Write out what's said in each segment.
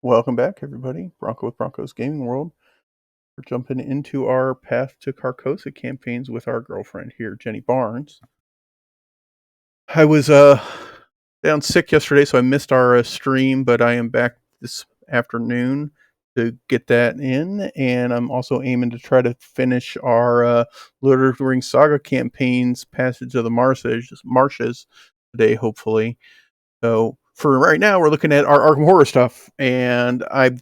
Welcome back, everybody. Bronco with Bronco's Gaming World. We're jumping into our Path to Carcosa campaigns with our girlfriend here, Jenny Barnes. I was down sick yesterday, so I missed our stream, but I am back this afternoon to get that in, and I'm also aiming to try to finish our Lord of the Rings Saga campaigns, Passage of the Marshes today, hopefully. So for right now, we're looking at our Arkham Horror stuff, and I've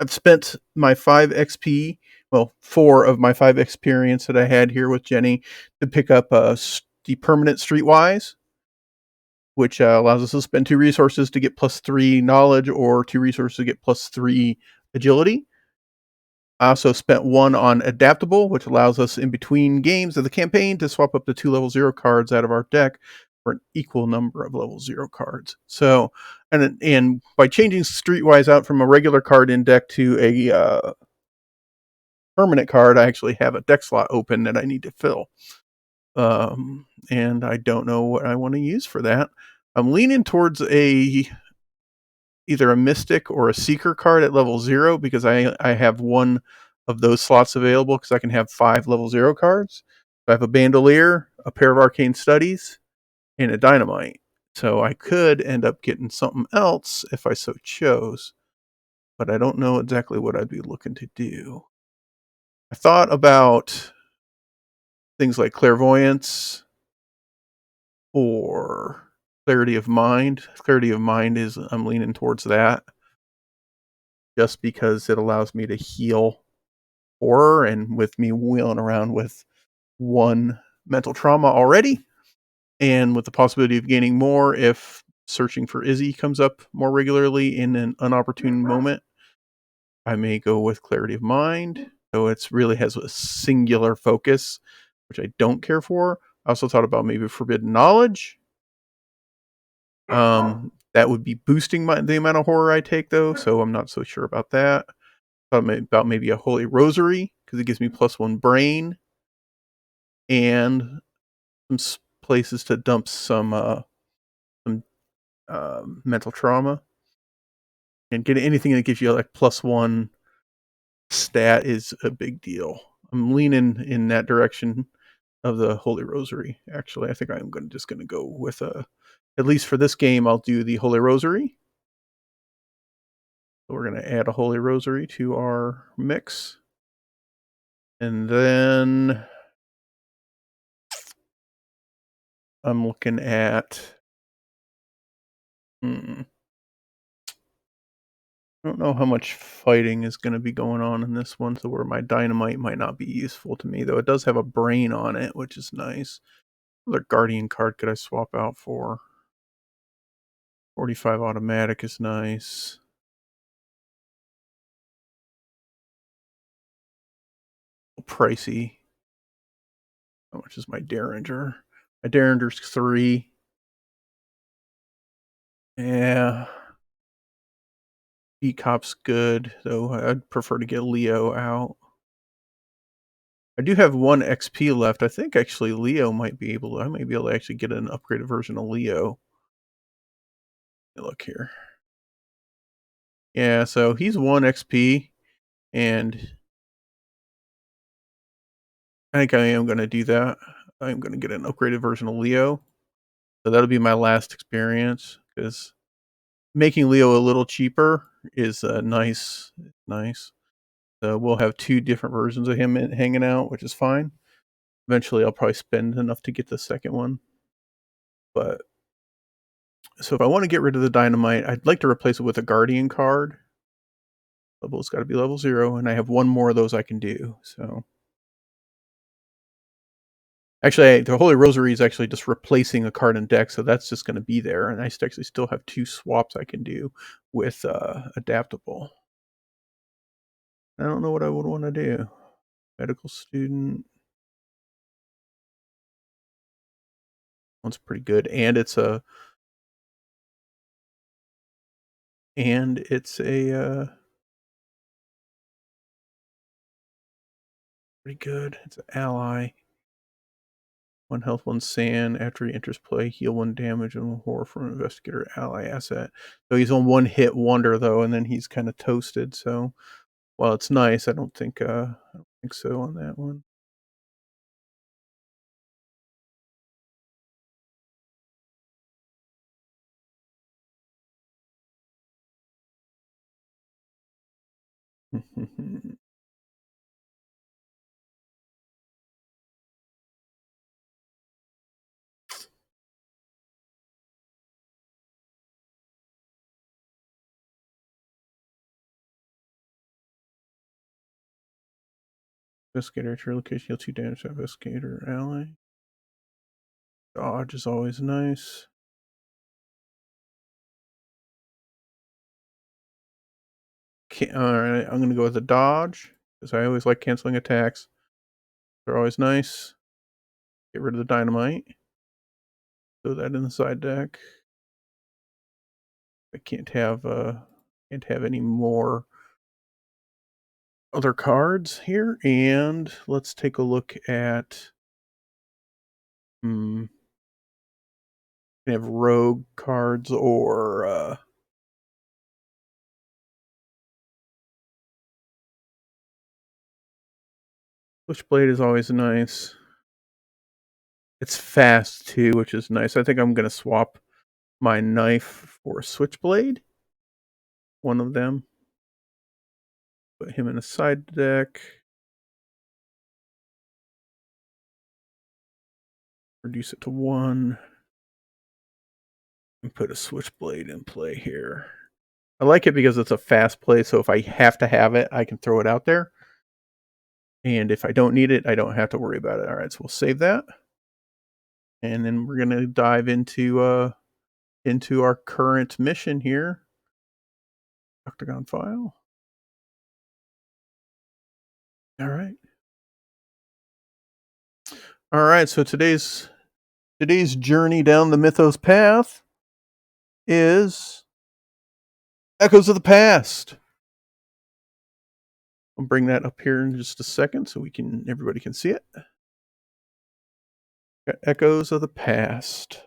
spent my 5 XP, well, 4 of my 5 experience that I had here with Jenny to pick up the permanent Streetwise, which allows us to spend 2 resources to get plus 3 knowledge or 2 resources to get plus 3 agility. I also spent 1 on adaptable, which allows us in between games of the campaign to swap up the 2 level 0 cards out of our deck for an equal number of level 0 cards. So, and by changing Streetwise out from a regular card in deck to a permanent card, I actually have a deck slot open that I need to fill. And I don't know what I want to use for that. I'm leaning towards either a Mystic or a Seeker card at level 0 because I have one of those slots available because I can have 5 level 0 cards. I have a Bandolier, a pair of Arcane Studies, and a Dynamite. So I could end up getting something else if I so chose, but I don't know exactly what I'd be looking to do. I thought about things like Clairvoyance or Clarity of Mind. Clarity of Mind is, I'm leaning towards that just because it allows me to heal horror, and with me wheeling around with 1 mental trauma already, and with the possibility of gaining more if searching for Izzy comes up more regularly in an unopportune moment, I may go with Clarity of Mind. So it really has a singular focus, which I don't care for. I also thought about maybe Forbidden Knowledge. That would be boosting the amount of horror I take, though, so I'm not so sure about that. Thought about maybe a Holy Rosary, because it gives me +1 brain, and some places to dump some mental trauma. And getting anything that gives you like +1 stat is a big deal. I'm leaning in that direction of the Holy Rosary. Actually, I think I'm just going to go with at least for this game, I'll do the Holy Rosary. So we're going to add a Holy Rosary to our mix. And then I'm looking at I don't know how much fighting is going to be going on in this one, so where my Dynamite might not be useful to me, though it does have a brain on it, which is nice. What other Guardian card could I swap out for? 45 automatic is nice. Pricey. How much is my Derringer? My Derringer's 3. Yeah. E-Cop's good, though I'd prefer to get Leo out. I do have 1 XP left. I think actually Leo might be able to, I might be able to actually get an upgraded version of Leo. Look here. Yeah, so he's 1 XP, and I think I am going to do that. I'm going to get an upgraded version of Leo. So that'll be my last experience, because making Leo a little cheaper is nice. So we'll have 2 different versions of him hanging out, which is fine. Eventually, I'll probably spend enough to get the second one. But so if I want to get rid of the Dynamite, I'd like to replace it with a Guardian card. Level's got to be level 0, and I have 1 more of those I can do. So actually, the Holy Rosary is actually just replacing a card in deck, so that's just going to be there. And I actually still have 2 swaps I can do with adaptable. I don't know what I would want to do. Medical student. One's pretty good, and it's a pretty good. It's an ally. 1 health, 1 sand. After he enters play, heal 1 damage and 1 horror from an investigator ally asset. So he's on 1 hit wonder though, and then he's kind of toasted. So while it's nice, I don't think so on that one. Investigator at your location, heal 2 damage to investigator ally. Dodge is always nice. Alright, I'm going to go with the dodge, because I always like canceling attacks. They're always nice. Get rid of the dynamite. Throw that in the side deck. I can't have any more other cards here. And let's take a look at can have rogue cards or Switchblade is always nice. It's fast too, which is nice. I think I'm gonna swap my knife for a Switchblade. One of them. Put him in a side deck. Reduce it to 1. And put a Switchblade in play here. I like it because it's a fast play, so if I have to have it, I can throw it out there. And if I don't need it, I don't have to worry about it. All right, so we'll save that. And then we're going to dive into our current mission here. Octagon file. All right. All right, so today's journey down the Mythos path is Echoes of the Past. I'll bring that up here in just a second so everybody can see it. Got Echoes of the Past.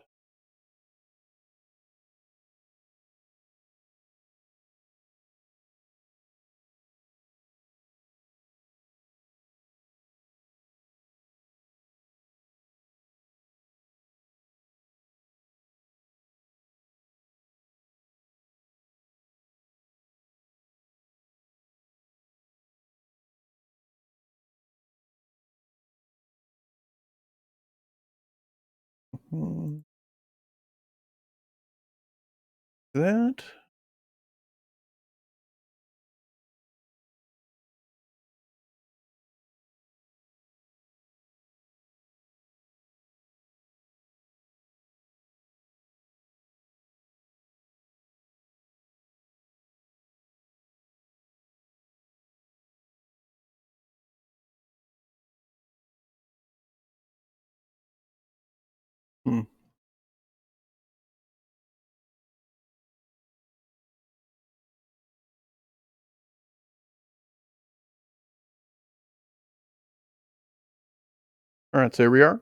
That. Hmm. All right, so here we are.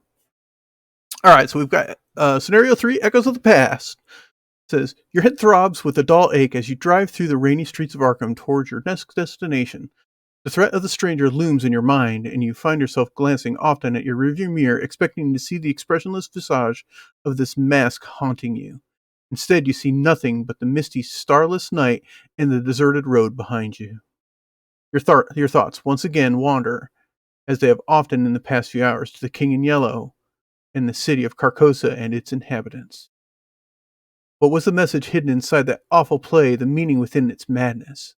All right, so we've got scenario 3, Echoes of the Past. It says, your head throbs with a dull ache as you drive through the rainy streets of Arkham towards your next destination. The threat of the stranger looms in your mind, and you find yourself glancing often at your rearview mirror, expecting to see the expressionless visage of this mask haunting you. Instead, you see nothing but the misty, starless night and the deserted road behind you. Your thoughts once again wander, as they have often in the past few hours, to the King in Yellow and the city of Carcosa and its inhabitants. What was the message hidden inside that awful play, the meaning within its madness?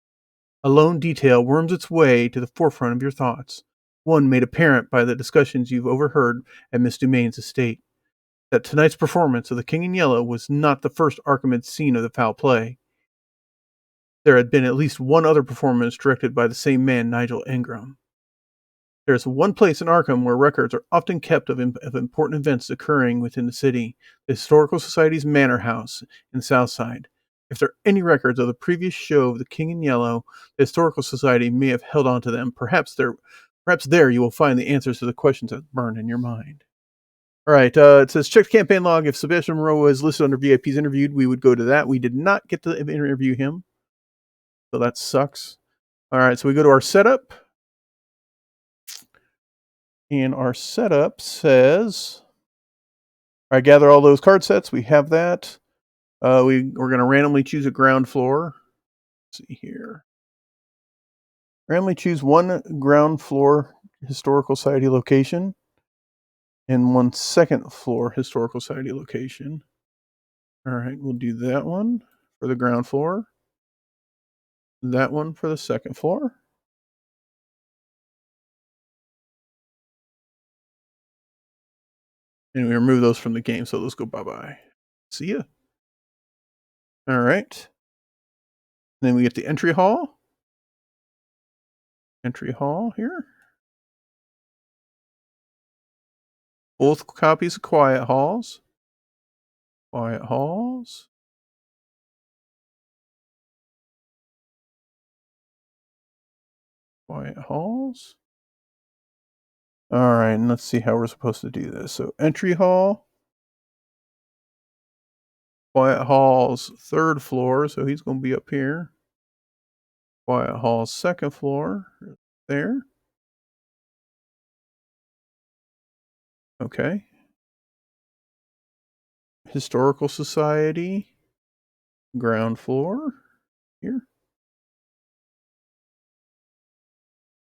A lone detail worms its way to the forefront of your thoughts, one made apparent by the discussions you've overheard at Miss Dumain's estate. That tonight's performance of the King in Yellow was not the first Arkham had seen of the foul play. There had been at least one other performance directed by the same man, Nigel Ingram. There is one place in Arkham where records are often kept of important events occurring within the city, the Historical Society's Manor House in Southside. If there are any records of the previous show of the King in Yellow, the Historical Society may have held on to them. Perhaps there you will find the answers to the questions that burn in your mind. All right. It says check the campaign log. If Sebastian Moreau was listed under VIPs interviewed, we would go to that. We did not get to interview him, so that sucks. All right. So we go to our setup, and our setup says, "All right, gather all those card sets." We have that. We're going to randomly choose a ground floor. Let's see here. Randomly choose one ground floor historical society location and one second floor historical society location. All right, we'll do that one for the ground floor. That one for the second floor. And we remove those from the game, so those go bye-bye. See ya. All right. Then we get the entry hall. Entry hall here. Both copies of quiet halls. Quiet halls. Quiet halls. All right, and let's see how we're supposed to do this. So entry hall. Quiet hall's third floor, so he's going to be up here. Quiet hall's second floor, there. Okay. Historical Society, ground floor, here.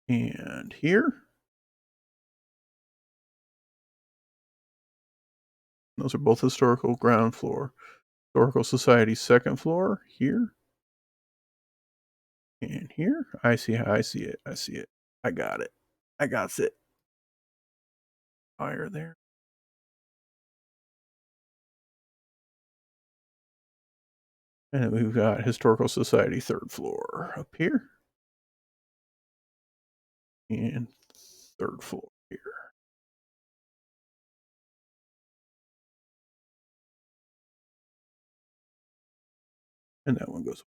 And here. Those are both historical ground floor. Historical Society second floor, here. And here. I see how I see it. I see it. I got it. I got it. Fire there. And then we've got Historical Society third floor up here. And third floor here. And that one goes.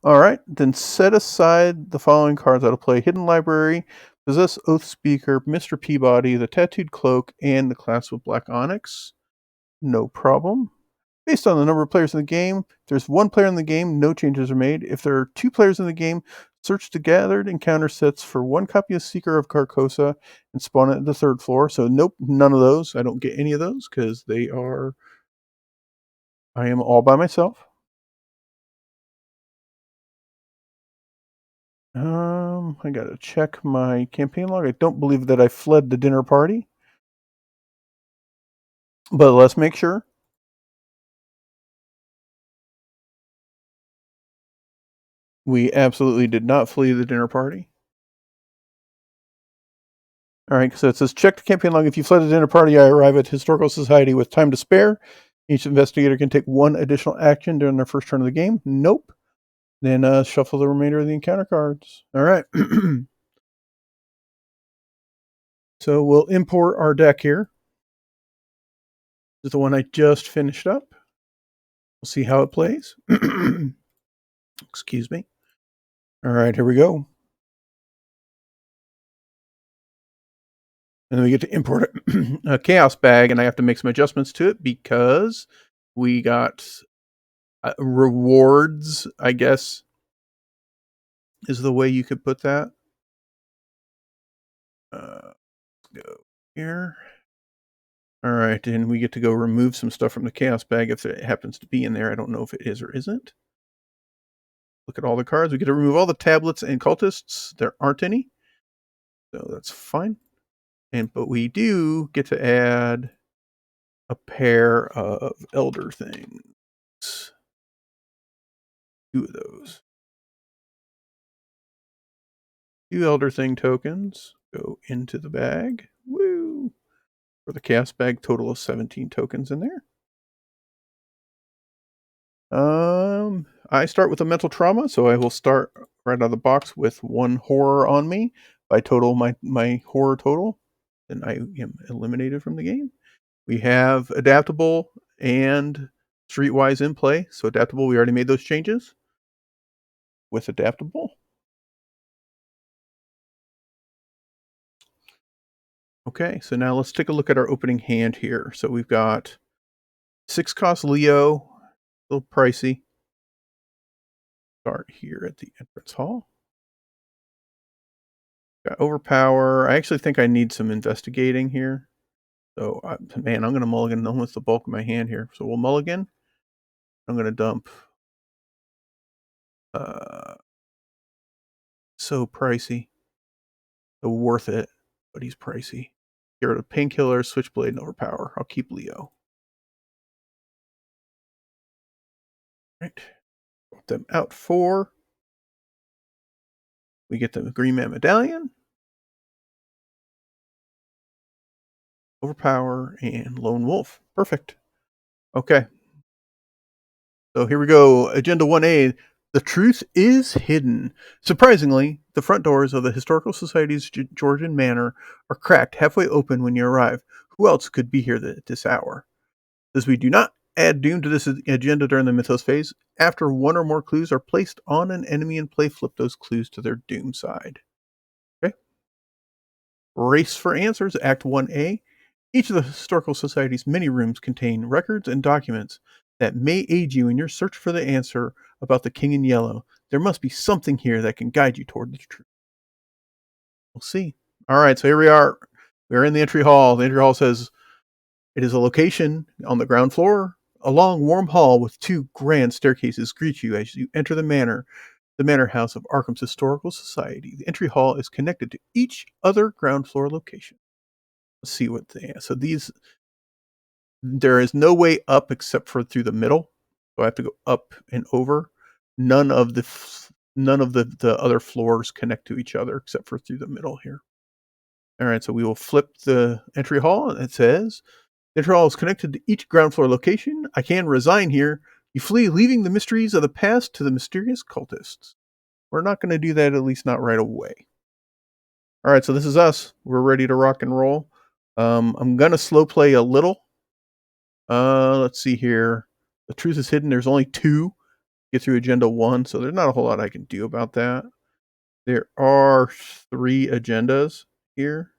All right, then set aside the following cards out of play: Hidden Library, Possess Oath Speaker, Mr. Peabody, the Tattooed Cloak, and the Class with Black Onyx. No problem. Based on the number of players in the game, if there's one player in the game, no changes are made. If there are two players in the game, search the gathered encounter sets for one copy of Seeker of Carcosa and spawn it at the third floor. So nope, none of those. I don't get any of those because I am all by myself. I gotta check my campaign log. I don't believe that I fled the dinner party, but let's make sure. We absolutely did not flee the dinner party. All right, so it says check the campaign log. If you fled the dinner party, I arrive at Historical Society with time to spare. Each investigator can take one additional action during their first turn of the game. Nope. Then shuffle the remainder of the encounter cards. All right. So we'll import our deck here. This is the one I just finished up. We'll see how it plays. Excuse me. All right, here we go. And then we get to import a chaos bag, and I have to make some adjustments to it because we got rewards, I guess, is the way you could put that. Let's go here. All right, and we get to go remove some stuff from the chaos bag if it happens to be in there. I don't know if it is or isn't. Look at all the cards. We get to remove all the tablets and cultists. There aren't any, so that's fine. But we do get to add a pair of elder things. 2 of those. 2 elder thing tokens go into the bag. Woo! For the chaos bag, total of 17 tokens in there. I start with a mental trauma, so I will start right out of the box with 1 horror on me. If I total my horror total, then I am eliminated from the game. We have adaptable and streetwise in play. So adaptable, we already made those changes. With adaptable, Okay, so now let's take a look at our opening hand here. So we've got 6 cost Leo, a little pricey. Start here at the entrance hall. Got overpower. I actually think I need some investigating here. So, man, I'm going to mulligan almost the bulk of my hand here. So we'll mulligan. I'm going to dump. Uh, so pricey. So worth it, but he's pricey. Get rid of painkiller, switchblade, and overpower. I'll keep Leo. Right. Put them out 4. We get the Green Man Medallion, overpower, and Lone Wolf. Perfect. Okay. So here we go. Agenda 1A. The truth is hidden. Surprisingly, the front doors of the Historical Society's Georgian Manor are cracked halfway open when you arrive. Who else could be here at this hour? As we do not add doom to this agenda during the Mythos phase, after one or more clues are placed on an enemy in play, flip those clues to their doom side. Okay. Race for Answers, Act 1A. Each of the Historical Society's many rooms contain records and documents that may aid you in your search for the answer about the King in Yellow. There must be something here that can guide you toward the truth. We'll see. All right, so here we are. We're in the entry hall. The entry hall says it is a location on the ground floor. A long, warm hall with 2 grand staircases greet you as you enter the manor house of Arkham's Historical Society. The entry hall is connected to each other ground floor location. Let's see what they. So there is no way up except for through the middle. So I have to go up and over. None of the other floors connect to each other except for through the middle here. All right, so we will flip the entry hall, and it says the entry hall is connected to each ground floor location. I can resign here. You flee, leaving the mysteries of the past to the mysterious cultists. We're not going to do that, at least not right away. All right, so this is us. We're ready to rock and roll. I'm going to slow play a little. Let's see here. The truth is hidden. There's only 2 get through agenda 1, so there's not a whole lot I can do about that. There are 3 agendas here,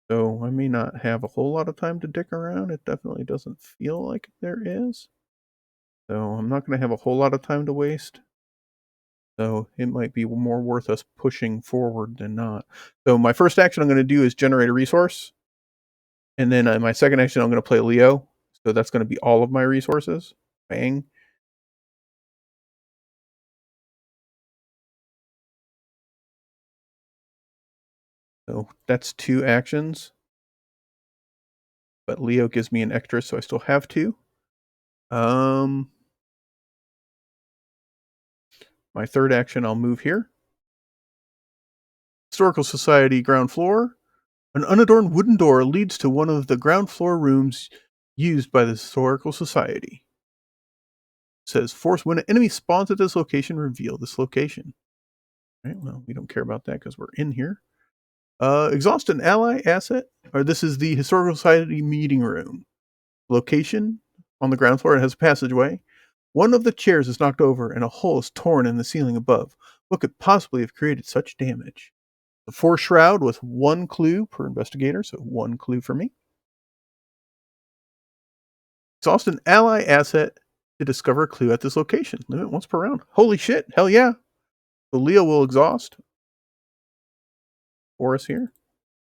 so I may not have a whole lot of time to dick around. It definitely doesn't feel like there is. So I'm not going to have a whole lot of time to waste. So it might be more worth us pushing forward than not. So my first action I'm going to do is generate a resource. And then my second action I'm going to play Leo. So that's going to be all of my resources. Bang. So that's 2 actions. But Leo gives me an extra, so I still have 2. My third action, I'll move here. Historical Society ground floor. An unadorned wooden door leads to one of the ground floor rooms used by the Historical Society. It says, force when an enemy spawns at this location, reveal this location. All right, well, we don't care about that because we're in here. Exhaust an ally asset, or this is the Historical Society meeting room. Location on the ground floor, it has a passageway. One of the chairs is knocked over and a hole is torn in the ceiling above. What could possibly have created such damage? The 4 shroud with 1 clue per investigator, so 1 clue for me. Exhaust an ally asset to discover a clue at this location. Limit once per round. Holy shit, hell yeah. So Leo will exhaust for us here.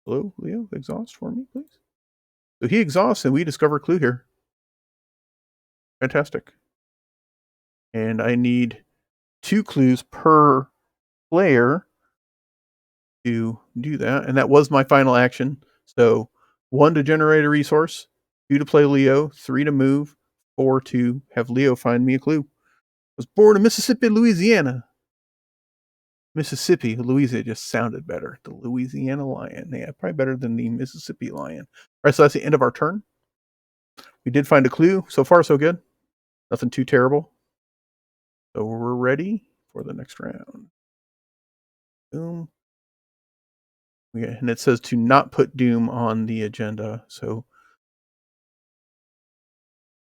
Hello, Leo, exhaust for me, please. So he exhausts and we discover a clue here. Fantastic. And I need 2 clues per player to do that. And that was my final action. So 1 to generate a resource, 2 to play Leo, 3 to move, 4 to have Leo find me a clue. I was born in Mississippi, Louisiana. Mississippi, Louisiana just sounded better. The Louisiana lion. Yeah, probably better than the Mississippi lion. All right, so that's the end of our turn. We did find a clue. So far, so good. Nothing too terrible. So we're ready for the next round. Boom. And it says to not put Doom on the agenda. So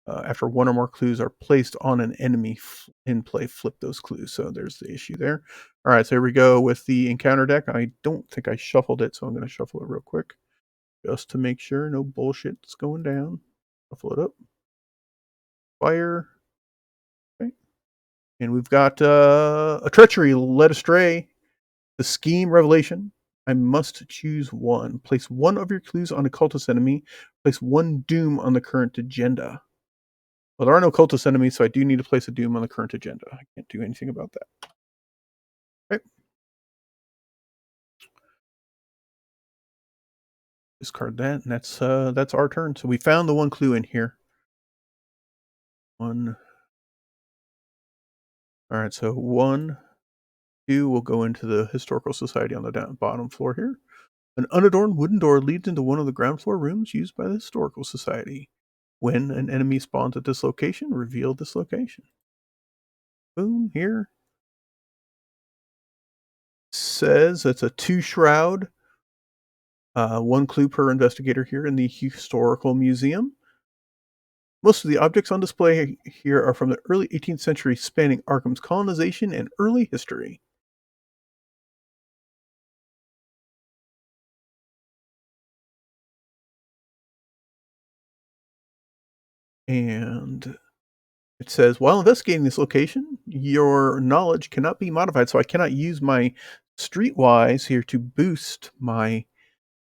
after 1 or more clues are placed on an enemy in play, flip those clues. So there's the issue there. All right, so here we go with the encounter deck. I don't think I shuffled it, so I'm going to shuffle it real quick. just to make sure no bullshit's going down. Shuffle it up. Fire. Okay. And we've got a treachery led astray. The scheme revelation. I must choose one. Place one of your clues on a cultist enemy. Place one doom on the current agenda. Well, there are no cultist enemies, so I do need to place a doom on the current agenda. I can't do anything about that. Okay. Discard that, and that's our turn. So we found the one clue in here. One. All right, so 1, 2 will go into the Historical Society on the bottom floor here. An unadorned wooden door leads into one of the ground floor rooms used by the Historical Society. When an enemy spawns at this location, reveal this location. Boom, here. Says it's a 2-shroud. 1 clue per investigator here in the Historical Museum. Most of the objects on display here are from the early 18th century, spanning Arkham's colonization and early history. And it says, while investigating this location, your knowledge cannot be modified. So I cannot use my streetwise here to boost my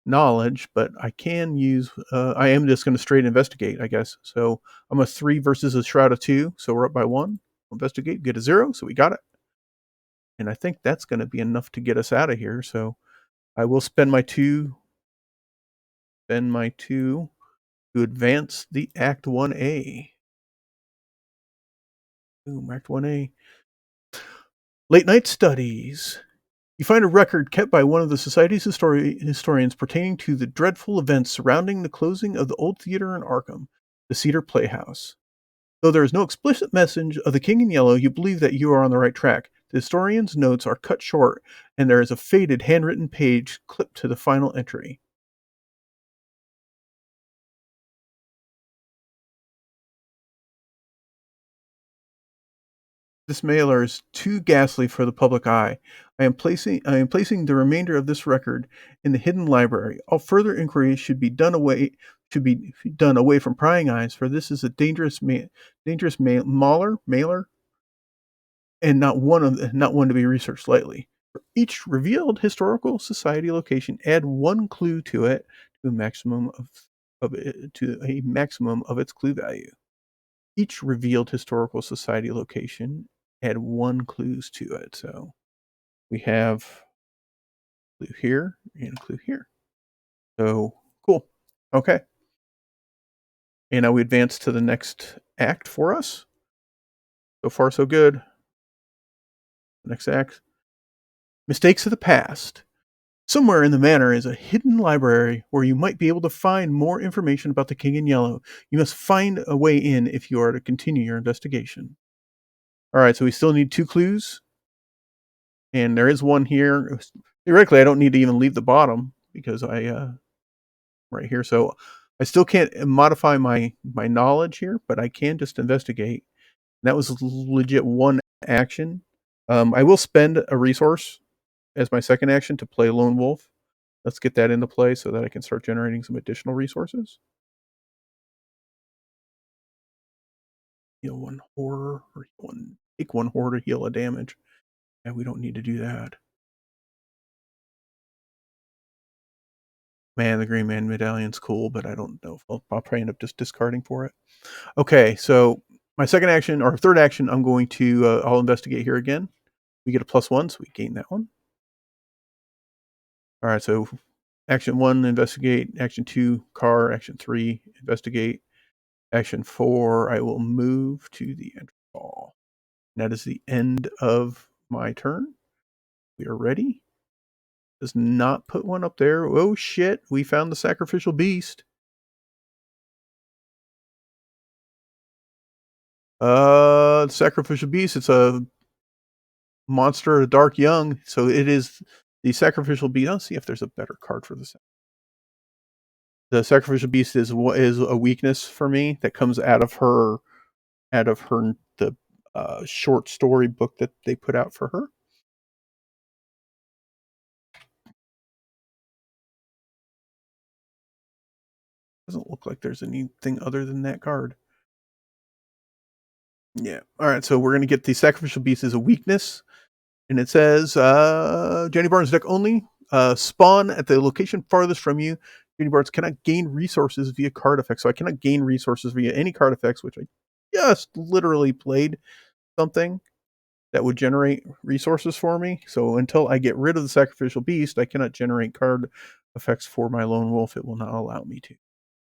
knowledge, but I can use, I am just going to straight investigate, I guess. So I'm a 3 versus a shroud of 2. So we're up by 1. Investigate, get a 0. So we got it. And I think that's going to be enough to get us out of here. So I will spend my 2 to advance the Act 1A. Boom, Act 1A. Late night studies. You find a record kept by one of the Society's historians pertaining to the dreadful events surrounding the closing of the old theater in Arkham, the Cedar Playhouse. Though there is no explicit message of the King in Yellow, you believe that you are on the right track. The historian's notes are cut short, and there is a faded handwritten page clipped to the final entry. This mailer is too ghastly for the public eye. I am placing the remainder of this record in the hidden library. All further inquiries should be done away from prying eyes, for this is a dangerous mailer, and not one to be researched lightly. For each revealed historical society location, add 1 clue to it to a maximum of its clue value. Each revealed historical society location, add 1 clues to it. So we have clue here and clue here. So cool. Okay. And now we advance to the next act for us. So far, so good. Next act. Mistakes of the past. Somewhere in the manor is a hidden library where you might be able to find more information about the King in Yellow. You must find a way in if you are to continue your investigation. All right, so we still need 2 clues. And there is one here. Theoretically, I don't need to even leave the bottom because right here. So I still can't modify my knowledge here, but I can just investigate. And that was legit 1 action. I will spend a resource as my second action to play Lone Wolf. Let's get that into play so that I can start generating some additional resources. Heal 1 horror, or take 1 horror to heal a damage. Yeah, we don't need to do that. Man, the Green Man Medallion's cool, but I don't know if I'll probably end up just discarding for it. Okay, so my second action, or third action, I'm going to, I'll investigate here again. We get a +1, so we gain that one. All right, so action 1, investigate. Action 2, car. Action 3, investigate. Action 4, I will move to the entry hall. And that is the end of my turn. We are ready. Does not put one up there. Oh shit, we found the sacrificial beast. The sacrificial beast, it's a monster, a dark young. So it is the sacrificial beast. Let's see if there's a better card for this. The sacrificial beast is a weakness for me that comes out of her the short story book that they put out for her. Doesn't look like there's anything other than that card. Yeah. All right. So we're gonna get the sacrificial beast as a weakness, and it says Jenny Barnes deck only. Spawn at the location farthest from you. Jenny Barnes cannot gain resources via card effects, so I cannot gain resources via any card effects, which I just literally played something that would generate resources for me. So until I get rid of the sacrificial beast, I cannot generate card effects for my lone wolf. It will not allow me to.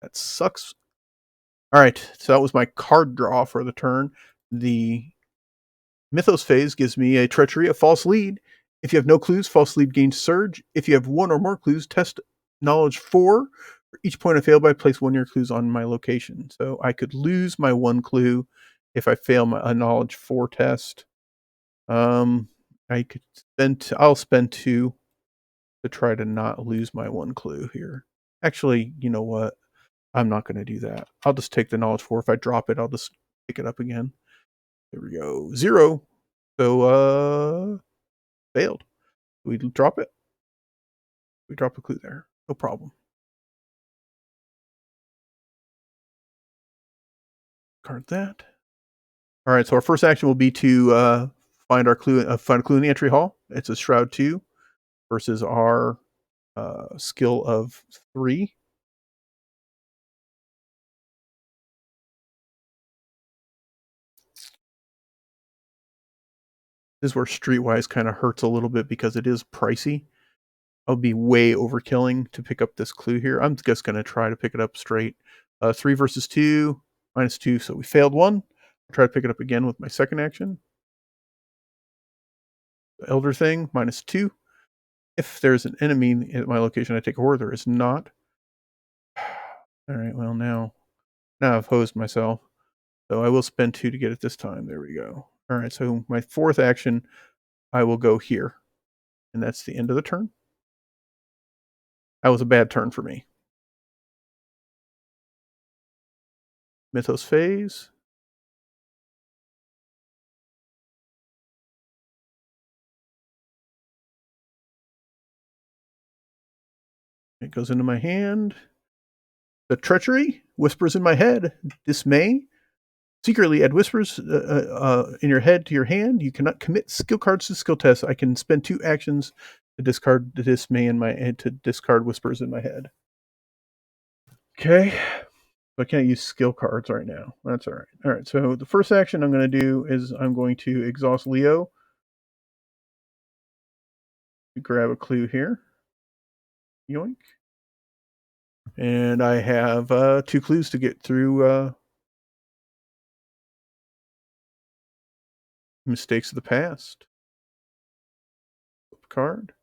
That sucks. All right, so that was my card draw for the turn. The Mythos phase gives me a treachery, a false lead. If you have no clues, false lead gains surge. If you have one or more clues, test knowledge 4. For each point I fail by, place one of your clues on my location. So I could lose my one clue if I fail a knowledge 4 test. I could I'll spend 2 to try to not lose my one clue here. Actually, you know what? I'm not going to do that. I'll just take the knowledge 4. If I drop it, I'll just pick it up again. There we go. 0. So, failed. We drop it. We drop a clue there. No problem. Card that. All right. So our first action will be to find our clue. Find a clue in the entry hall. It's a Shroud 2 versus our skill of 3. This is where Streetwise kind of hurts a little bit because it is pricey. I'll be way overkilling to pick up this clue here. I'm just going to try to pick it up straight. 3 versus 2, -2, so we failed 1. I'll try to pick it up again with my second action. The Elder Thing, -2. If there's an enemy at my location, I take a horror. There is not. All right, well, now I've hosed myself. So I will spend 2 to get it this time. There we go. All right, so my fourth action, I will go here. And that's the end of the turn. That was a bad turn for me. Mythos phase. It goes into my hand. The treachery whispers in my head. Dismay. Secretly add whispers in your head to your hand. You cannot commit skill cards to skill tests. I can spend 2 actions to discard the dismay in my head, to discard whispers in my head. Okay. So I can't use skill cards right now. That's all right. All right. So the first action I'm going to do is I'm going to exhaust Leo. Grab a clue here. Yoink. And I have 2 clues to get through mistakes of the past. Card.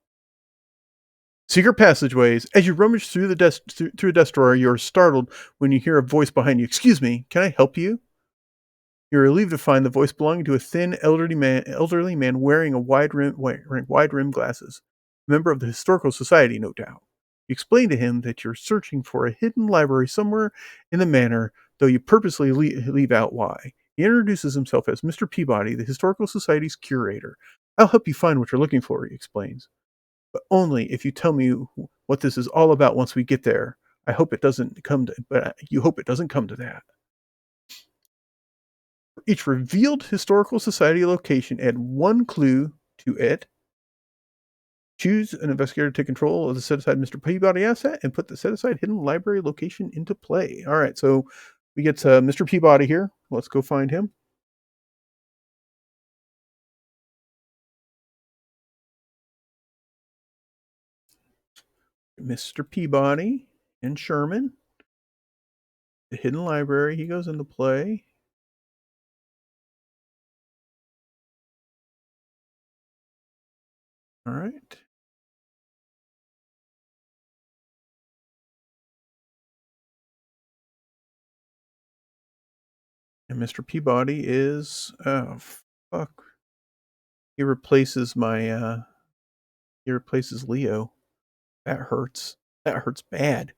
Secret passageways. As you rummage through the through a desk drawer, you are startled when you hear a voice behind you. Excuse me, can I help you? You're relieved to find the voice belonging to a thin, elderly man wearing wide rim glasses. A member of the Historical Society, no doubt. You explain to him that you're searching for a hidden library somewhere in the manor, though you purposely leave out why. He introduces himself as Mr. Peabody, the Historical Society's curator. I'll help you find what you're looking for, he explains. But only if you tell me what this is all about once we get there. I hope it doesn't come to, but you hope it doesn't come to that. For each revealed historical society location, add 1 clue to it. Choose an investigator to take control of the set-aside Mr. Peabody asset and put the set-aside hidden library location into play. All right, so we get Mr. Peabody here. Let's go find him. Mr. Peabody and Sherman. The hidden library, he goes into play. All right. And Mr. Peabody is, oh, fuck. He replaces Leo. That hurts. That hurts bad.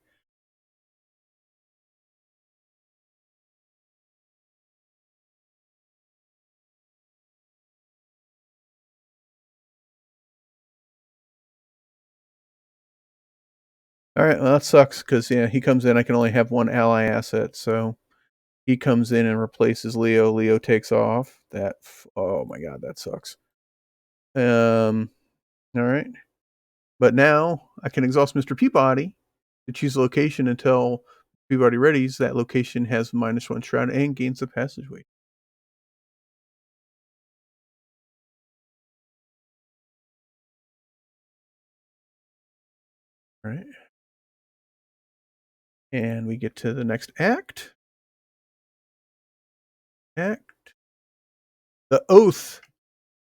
All right, well, that sucks because yeah, he comes in. I can only have one ally asset, so he comes in and replaces Leo. Leo takes off. Oh my god, that sucks. All right, but now I can exhaust Mr. Peabody to choose a location until Peabody readies. That location has -1 shroud and gains the passageway. All right, and we get to the next act. Act the oath.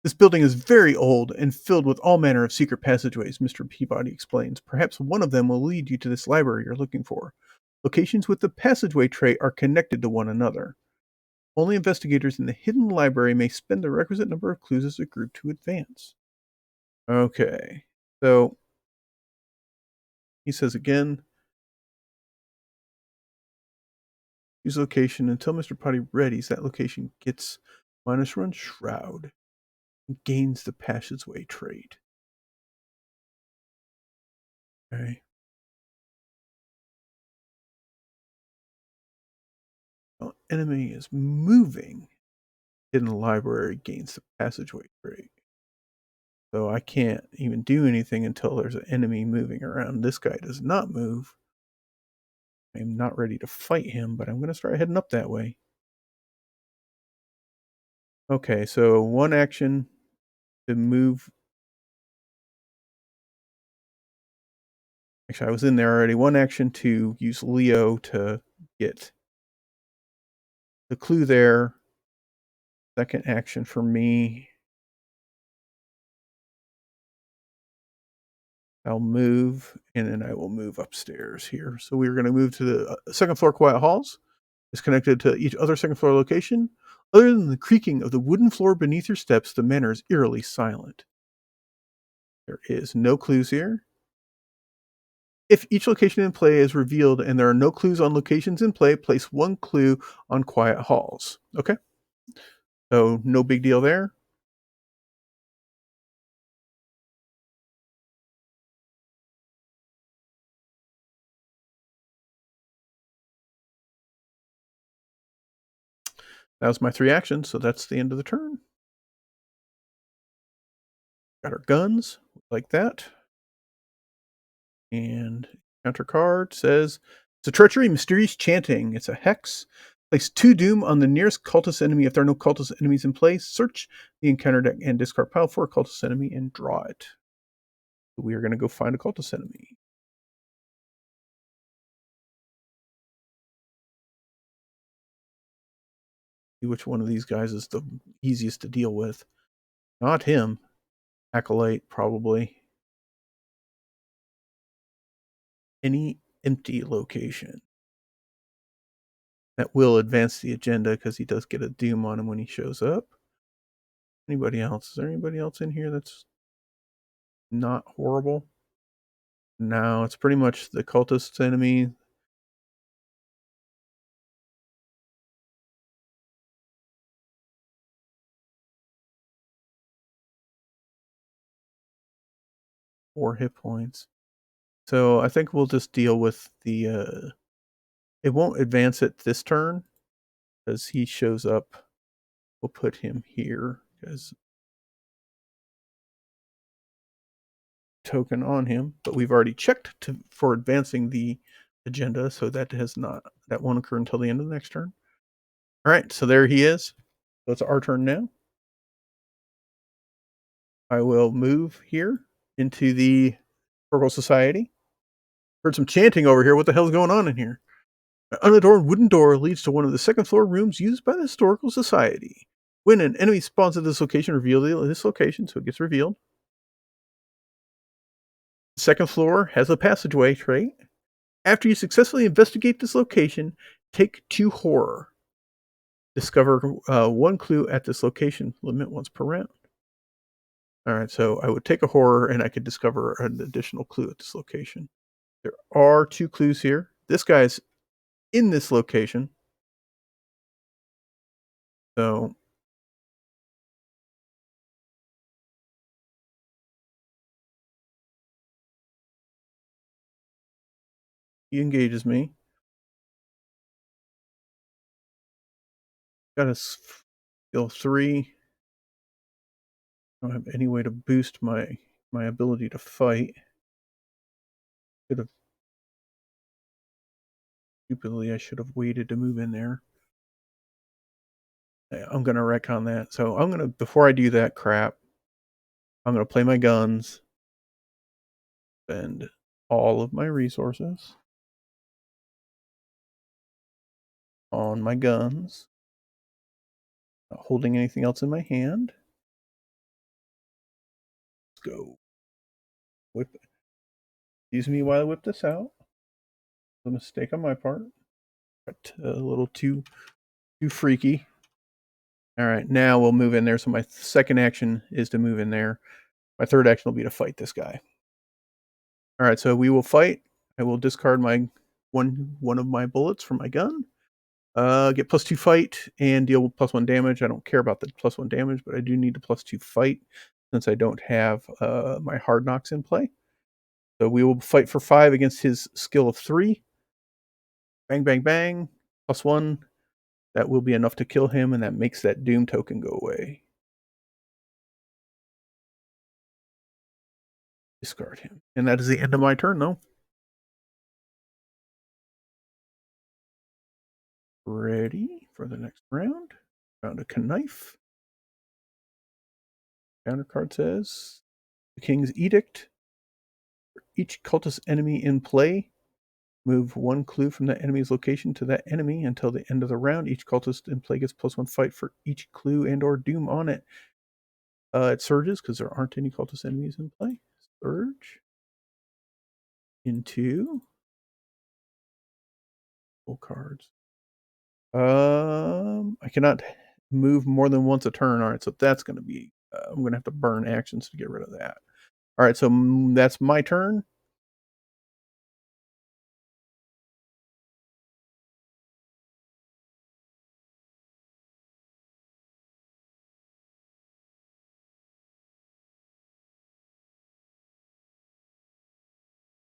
This building is very old and filled with all manner of secret passageways, Mr. Peabody explains. Perhaps one of them will lead you to this library you're looking for. Locations with the passageway tray are connected to one another. Only investigators in the hidden library may spend the requisite number of clues as a group to advance. Okay. So he says again, use location until Mr. Potty readies. That location gets -1 shroud and gains the passageway trait. Okay. Well, enemy is moving. Hidden library gains the passageway trait. So I can't even do anything until there's an enemy moving around. This guy does not move. I'm not ready to fight him, but I'm going to start heading up that way. Okay, so one action to move. Actually, I was in there already. One action to use Leo to get the clue there. Second action for me. I'll move, and then I will move upstairs here. So we're going to move to the second floor quiet halls. It's connected to each other second floor location. Other than the creaking of the wooden floor beneath your steps, the manor is eerily silent. There is no clues here. If each location in play is revealed and there are no clues on locations in play, place one clue on quiet halls. Okay? So no big deal there. That was my 3 actions, so that's the end of the turn. Got our guns, like that. And counter card says, it's a treachery, mysterious chanting. It's a hex. Place 2 doom on the nearest cultist enemy. If there are no cultist enemies in play, search the encounter deck and discard pile for a cultist enemy and draw it. So we are going to go find a cultist enemy. See which one of these guys is the easiest to deal with. Not him. Acolyte, probably. Any empty location. That will advance the agenda because he does get a doom on him when he shows up. Anybody else? Is there anybody else in here that's not horrible? No, it's pretty much the cultist enemy. Four hit points. So I think we'll just deal with the it won't advance it this turn because he shows up. We'll put him here because token on him, but we've already checked for advancing the agenda, so that won't occur until the end of the next turn. All right, so there he is. So it's our turn now. I will move here into the Purple Society. Heard some chanting over here. What the hell's going on in here? An unadorned wooden door leads to one of the second floor rooms used by the Historical Society. When an enemy spawns at this location, reveal this location, so it gets revealed. The second floor has a passageway trait. After you successfully investigate this location, take 2 horror. Discover 1 clue at this location. Limit once per round. All right, so I would take a horror and I could discover an additional clue at this location. There are 2 clues here. This guy's in this location. So He engages me. Got a skill 3. I don't have any way to boost my ability to fight. Should have stupidly. I should have waited to move in there. I'm gonna wreck on that. So I'm gonna, before I do that crap, I'm gonna play my guns, spend all of my resources on my guns. Not holding anything else in my hand. Let's go. Whip it. Excuse me while I whip this out. A mistake on my part. But a little too freaky. All right, now we'll move in there. So my second action is to move in there. My third action will be to fight this guy. All right, so we will fight. I will discard my one of my bullets from my gun. Get +2 fight and deal with +1 damage. I don't care about the +1 damage, but I do need a +2 fight since I don't have my hard knocks in play. So we will fight for 5 against his skill of 3. Bang, bang, bang. +1. That will be enough to kill him, and that makes that Doom token go away. Discard him. And that is the end of my turn, though. Ready for the next round. Found a knife. Counter card says, the King's Edict. For each cultist enemy in play, move 1 clue from that enemy's location to that enemy until the end of the round. Each cultist in play gets +1 fight for each clue and or doom on it. It surges because there aren't any cultist enemies in play. Surge into full cards. I cannot move more than once a turn. All right, so that's going to be. I'm going to have to burn actions to get rid of that. All right, so that's my turn.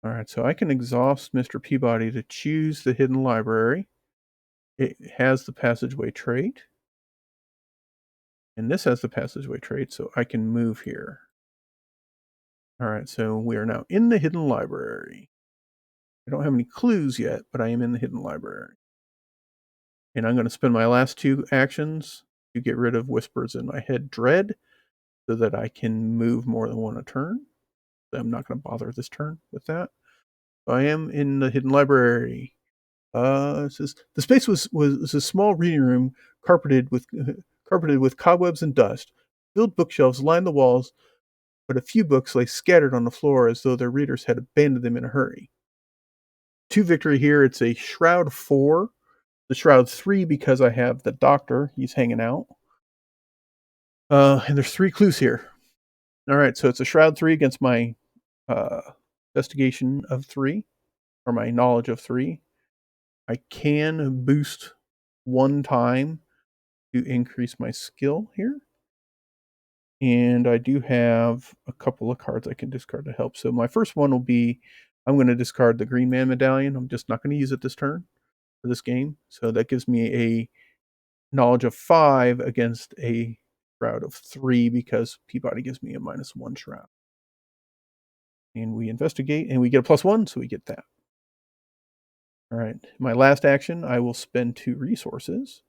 All right, so I can exhaust Mr. Peabody to choose the hidden library. It has the passageway trait. And this has the passageway trait, so I can move here. All right, so we are now in the hidden library. I don't have any clues yet, but I am in the hidden library. And I'm going to spend my last 2 actions to get rid of Whispers in my head Dread so that I can move more than 1 a turn. I'm not going to bother this turn with that. I am in the hidden library. It says the space was a small reading room carpeted with cobwebs and dust. Filled bookshelves lined the walls, but a few books lay scattered on the floor as though their readers had abandoned them in a hurry. 2 victory here. It's a Shroud 4. The Shroud 3 because I have the Doctor. He's hanging out. And there's 3 clues here. All right, so it's a Shroud 3 against my investigation of 3, or my knowledge of 3. I can boost 1 time to increase my skill here. And I do have a couple of cards I can discard to help. So my first one will be, I'm going to discard the Green Man Medallion. I'm just not going to use it this turn for this game. So that gives me a knowledge of 5 against a Shroud of 3 because Peabody gives me a -1 Shroud. And we investigate and we get a +1, so we get that. All right, my last action, I will spend 2 resources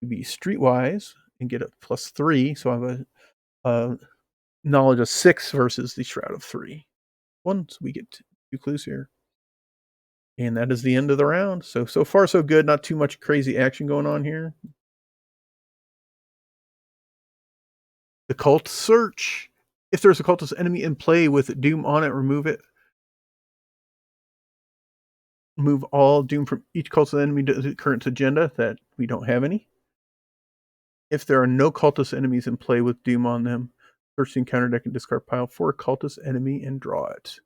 to be streetwise and get a +3. So I have a knowledge of 6 versus the Shroud of 3. So we get 2 clues here. And that is the end of the round. So far so good. Not too much crazy action going on here. The Cult Search. If there's a cultist enemy in play with Doom on it, remove it. Move all Doom from each cultist enemy to the current agenda that we don't have any. If there are no cultist enemies in play with Doom on them, search the encounter deck and discard pile for a cultist enemy and draw it.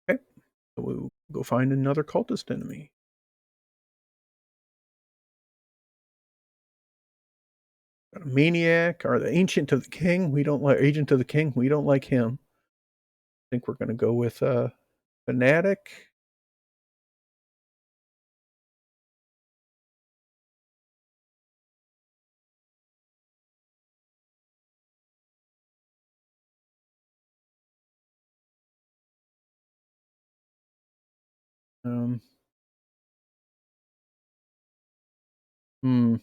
Okay, so we'll go find another cultist enemy. Got a Maniac, or the Ancient of the King. We don't like Agent of the King. We don't like him. I think we're going to go with Fanatic. Um, hmm.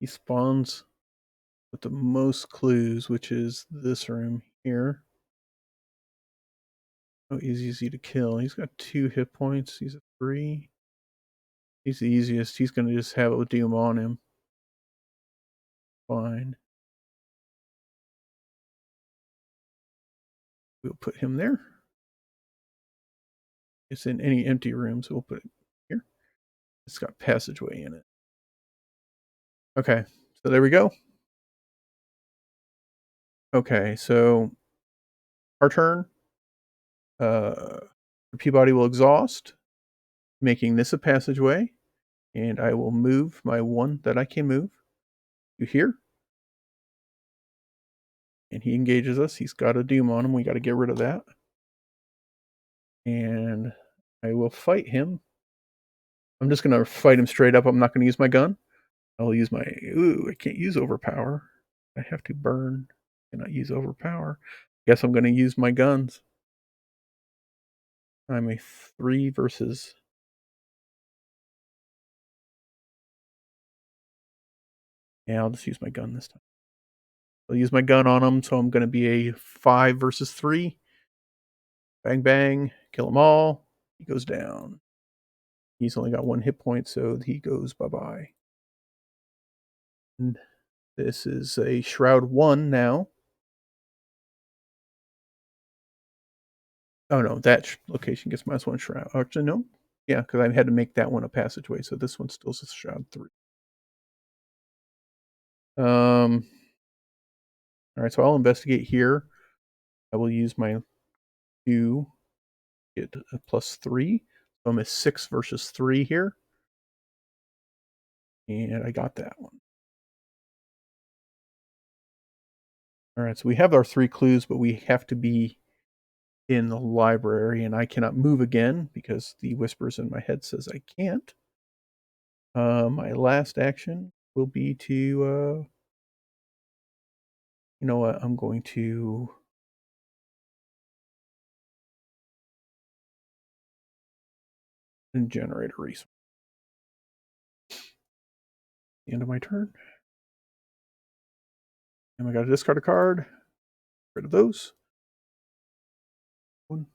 He spawns with the most clues, which is this room here. Oh, he's easy to kill. He's got 2 hit points. He's a 3. He's the easiest. He's going to just have a doom on him. Fine. We'll put him there. It's in any empty room, so we'll put it here. It's got passageway in it. Okay, so there we go. Okay, so our turn. Peabody will exhaust, making this a passageway, and I will move my one that I can move to here. And he engages us. He's got a doom on him. We got to get rid of that. And I will fight him. I'm just going to fight him straight up. I'm not going to use my gun. I'll use my... Ooh, I can't use overpower. I have to burn. Cannot use overpower. Guess I'm going to use my guns. I'm a 3 versus... Yeah, I'll just use my gun this time. I'll use my gun on him, so I'm going to be a 5 versus 3. Bang, bang. Kill them all. He goes down. He's only got 1 hit point, so he goes bye-bye. And this is a Shroud 1 now. Oh, no, that location gets -1 Shroud. Actually, no. Yeah, because I had to make that one a passageway, so this one still says Shroud 3. All right, so I'll investigate here. I will use my 2, get a +3. So I'm a 6 versus 3 here. And I got that one. All right, so we have our 3 clues, but we have to be in the library, and I cannot move again because the whispers in my head says I can't. My last action will be to, you know what, I'm going to generate a resource. The end of my turn. And I got to discard a card. Get rid of those. 1.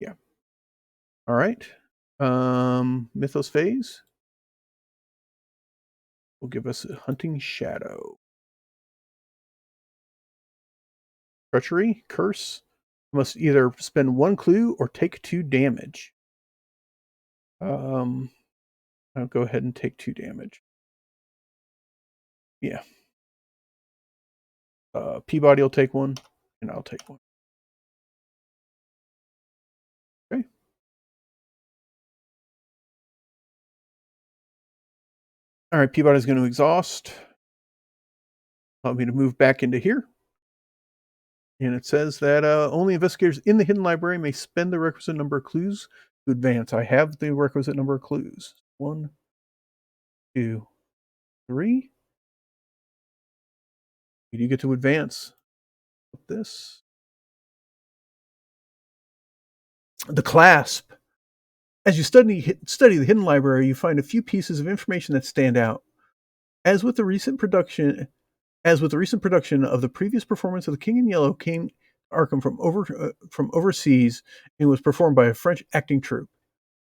Yeah. All right. Mythos phase will give us a hunting shadow. Treachery, curse. Must either spend 1 clue or take 2 damage. I'll go ahead and take 2 damage. Yeah. Peabody will take 1, and I'll take 1. Okay. All right, Peabody's going to exhaust. Allow me to move back into here. And it says that only investigators in the hidden library may spend the requisite number of clues to advance. I have the requisite number of clues. 1, 2, 3. You do get to advance with this. The clasp. As you study the hidden library, you find a few pieces of information that stand out. As with the recent production of the previous performance of The King in Yellow came Arkham from overseas and was performed by a French acting troupe.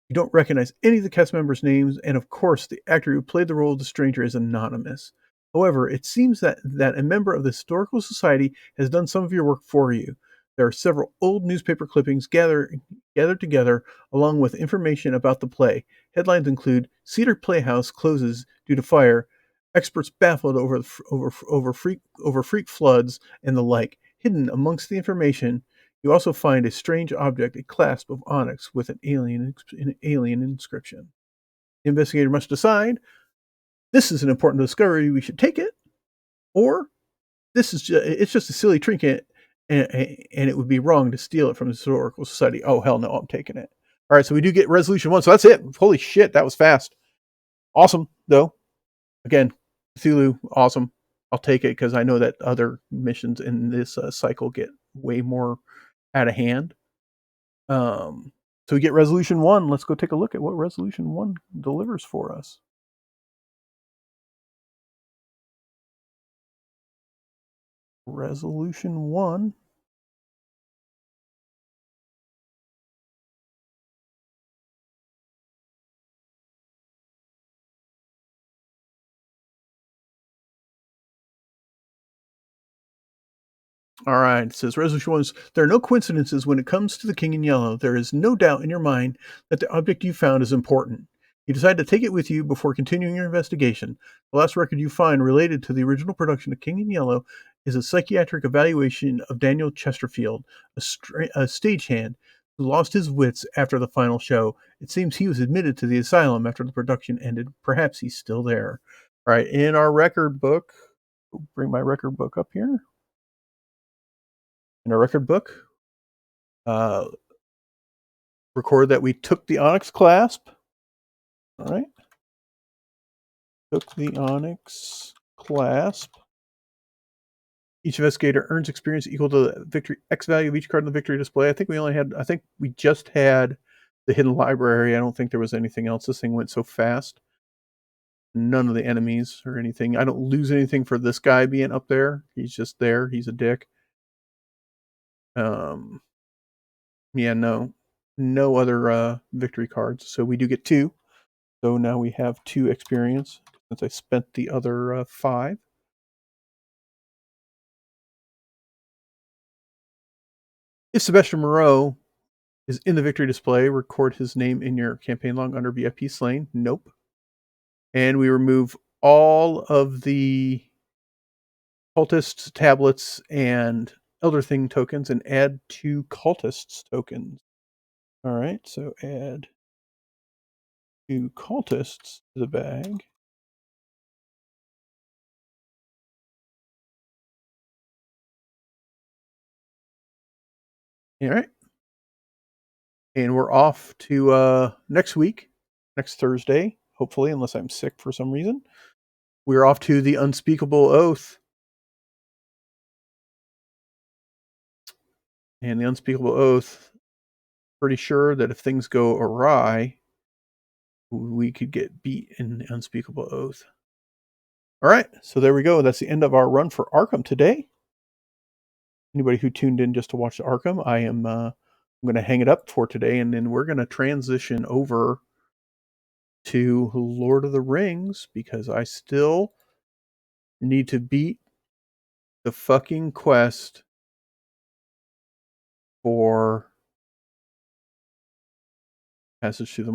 You don't recognize any of the cast members' names, and of course, the actor who played the role of the stranger is anonymous. However, it seems that a member of the Historical Society has done some of your work for you. There are several old newspaper clippings gathered together, along with information about the play. Headlines include Cedar Playhouse closes due to fire, experts baffled over freak floods, and the like. Hidden amongst the information, you also find a strange object, a clasp of onyx with an alien inscription. The investigator must decide, this is an important discovery, we should take it, or it's just a silly trinket and it would be wrong to steal it from the historical society. Oh hell no, I'm taking it. All right, so we do get resolution 1. So that's it. Holy shit, that was fast. Awesome though. Again, Cthulhu, awesome. I'll take it because I know that other missions in this cycle get way more out of hand. So we get resolution 1. Let's go take a look at what resolution 1 delivers for us. Resolution 1. All right. It says resolution 1 is there are no coincidences when it comes to the king in yellow. There is no doubt in your mind that the object you found is important. You decide to take it with you before continuing your investigation. The last record you find related to the original production of King in Yellow is a psychiatric evaluation of Daniel Chesterfield, a stagehand who lost his wits after the final show. It seems he was admitted to the asylum after the production ended. Perhaps he's still there. All right. In our record book, bring my record book up here. In our record book, record that we took the Onyx clasp. All right. Took the Onyx clasp. Each investigator earns experience equal to the victory X value of each card in the victory display. I think we just had the hidden library. I don't think there was anything else. This thing went so fast. None of the enemies or anything. I don't lose anything for this guy being up there. He's just there. He's a dick. Yeah, no other victory cards. So we do get 2. So now we have 2 experience since I spent the other 5. If Sebastian Moreau is in the victory display, record his name in your campaign log under VIP slain. Nope. And we remove all of the cultists, tablets, and Elder Thing tokens and add 2 cultists tokens. All right, so add 2 cultists to the bag. All right. And we're off to next week, next Thursday, hopefully, unless I'm sick for some reason. We're off to the Unspeakable Oath. And the Unspeakable Oath, pretty sure that if things go awry, we could get beat in the Unspeakable Oath. All right, so there we go. That's the end of our run for Arkham today. Anybody who tuned in just to watch the Arkham, I'm going to hang it up for today, and then we're going to transition over to Lord of the Rings because I still need to beat the fucking quest for Passage Through the